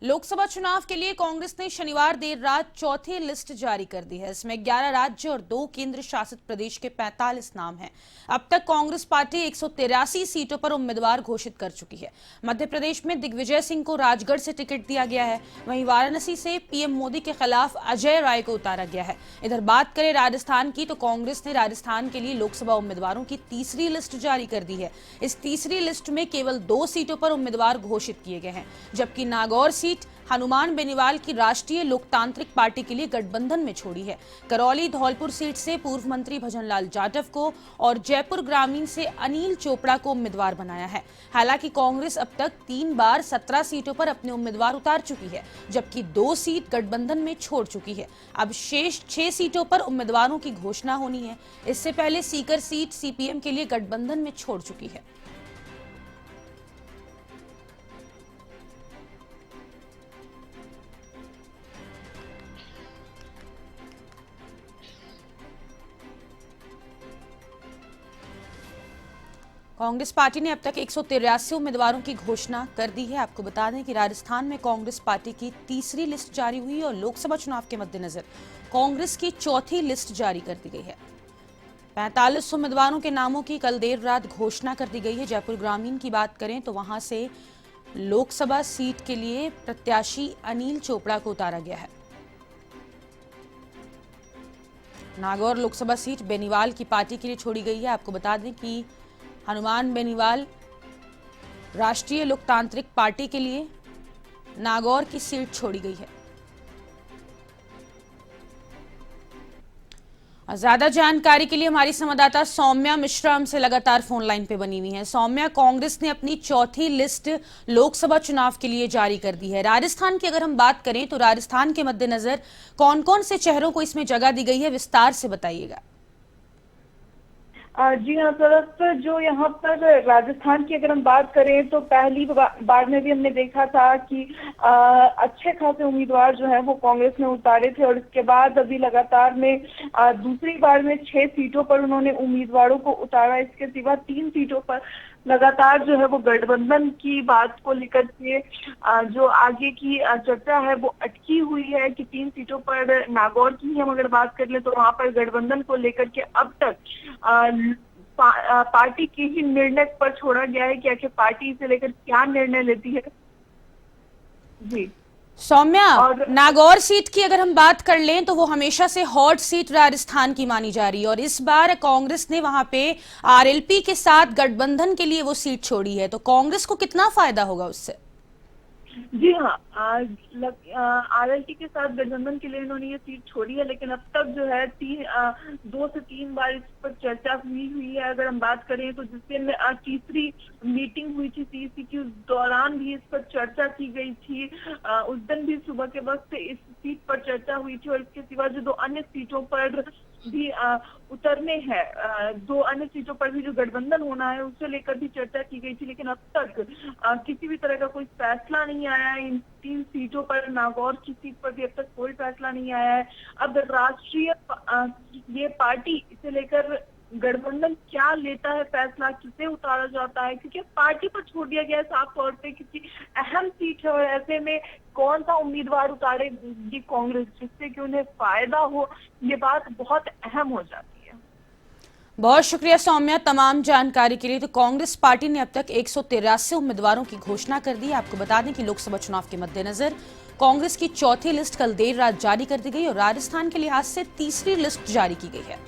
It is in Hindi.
लोकसभा चुनाव के लिए कांग्रेस ने शनिवार देर रात चौथी लिस्ट जारी कर दी है। इसमें 11 राज्य और 2 केंद्र शासित प्रदेश के 45 नाम हैं। अब तक कांग्रेस पार्टी 183 सीटों पर उम्मीदवार घोषित कर चुकी है। मध्य प्रदेश में दिग्विजय सिंह को राजगढ़ से टिकट दिया गया है। वहीं वाराणसी से पीएम मोदी के खिलाफ अजय राय को उतारा गया है। इधर बात करें राजस्थान की, तो कांग्रेस ने राजस्थान के लिए लोकसभा उम्मीदवारों की तीसरी लिस्ट जारी कर दी है। इस तीसरी लिस्ट में केवल 2 सीटों पर उम्मीदवार घोषित किए गए हैं, जबकि नागौर सीट हनुमान बेनीवाल की राष्ट्रीय लोकतांत्रिक पार्टी के लिए गठबंधन में छोड़ी है। करौली धौलपुर सीट से पूर्व मंत्री भजनलाल जाटव को और जयपुर ग्रामीण से अनिल चोपड़ा को उम्मीदवार बनाया है। हालांकि कांग्रेस अब तक 3 बार 17 सीटों पर अपने उम्मीदवार उतार चुकी है, जबकि 2 सीट गठबंधन में छोड़ चुकी है। अब शेष 6 सीटों पर उम्मीदवारों की घोषणा होनी है। इससे पहले सीकर सीट सीपीएम के लिए गठबंधन में छोड़ चुकी है। कांग्रेस पार्टी ने अब तक 183 उम्मीदवारों की घोषणा कर दी है। आपको बता दें कि राजस्थान में कांग्रेस पार्टी की तीसरी लिस्ट जारी हुई और लोकसभा चुनाव के मद्देनजर कांग्रेस की चौथी लिस्ट जारी कर दी गई है। 45 उम्मीदवारों के नामों की कल देर रात घोषणा कर दी गई है। जयपुर ग्रामीण की बात करें तो वहां से लोकसभा सीट के लिए प्रत्याशी अनिल चोपड़ा को उतारा गया है। नागौर लोकसभा सीट बेनीवाल की पार्टी के लिए छोड़ी गई है। आपको बता दें कि हनुमान बेनीवाल राष्ट्रीय लोकतांत्रिक पार्टी के लिए नागौर की सीट छोड़ी गई है। और ज्यादा जानकारी के लिए हमारी संवाददाता सौम्या मिश्रा हमसे लगातार फोन लाइन पे बनी हुई है। सौम्या, कांग्रेस ने अपनी चौथी लिस्ट लोकसभा चुनाव के लिए जारी कर दी है। राजस्थान की अगर हम बात करें तो राजस्थान के मद्देनजर कौन कौन से चेहरों को इसमें जगह दी गई है, विस्तार से बताइएगा। जी हाँ सर, जो यहाँ पर राजस्थान की अगर हम बात करें तो पहली बार में भी हमने देखा था कि अच्छे खासे उम्मीदवार जो है वो कांग्रेस ने उतारे थे और इसके बाद अभी लगातार में दूसरी बार में 6 सीटों पर उन्होंने उम्मीदवारों को उतारा। इसके सिवा 3 सीटों पर लगातार जो है वो गठबंधन की बात को लेकर के जो आगे की चर्चा है वो अटकी हुई है कि 3 सीटों पर नागौर की हम अगर बात कर ले तो वहां पर गठबंधन को लेकर के अब तक पार्टी के ही निर्णय पर छोड़ा गया है कि आखिर पार्टी इसे लेकर क्या निर्णय लेती है। जी सौम्या, नागौर सीट की अगर हम बात कर लें तो वो हमेशा से हॉट सीट राजस्थान की मानी जा रही है और इस बार कांग्रेस ने वहां पे आरएलपी के साथ गठबंधन के लिए वो सीट छोड़ी है, तो कांग्रेस को कितना फायदा होगा उससे? जी हाँ, आरएलपी के साथ गठबंधन के लिए इन्होंने ये सीट छोड़ी है, लेकिन अब तक जो है 2 से 3 बार इस पर चर्चा हुई है। अगर हम बात करें तो जिस दिन तीसरी मीटिंग हुई थी सीईसी की, उस दौरान भी इस पर चर्चा की गई थी। उस दिन भी सुबह के वक्त इस सीट पर चर्चा हुई थी और इसके सिवा जो 2 अन्य सीटों पर भी उतरने हैं, 2 अन्य सीटों पर भी जो गठबंधन होना है उसे लेकर भी चर्चा की गई थी, लेकिन अब तक किसी भी तरह का कोई फैसला नहीं आया है। इन 3 सीटों पर, नागौर की सीट पर भी अब तक कोई फैसला नहीं आया है। अब राष्ट्रीय ये पार्टी इसे लेकर गठबंधन क्या लेता है फैसला, किसे उतारा जाता है, क्योंकि पार्टी पर छोड़ दिया गया है साफ तौर पे, क्योंकि अहम सीट है और ऐसे में कौन सा उम्मीदवार उतारेगी कांग्रेस जिससे कि उन्हें फायदा हो, ये बात बहुत अहम हो जाती है। बहुत शुक्रिया सौम्या तमाम जानकारी के लिए। तो कांग्रेस पार्टी ने अब तक 183 उम्मीदवारों की घोषणा कर दी। आपको बता दें कि लोकसभा चुनाव के मद्देनजर कांग्रेस की चौथी लिस्ट कल देर रात जारी कर दी गई और राजस्थान के लिहाज से तीसरी लिस्ट जारी की गई है।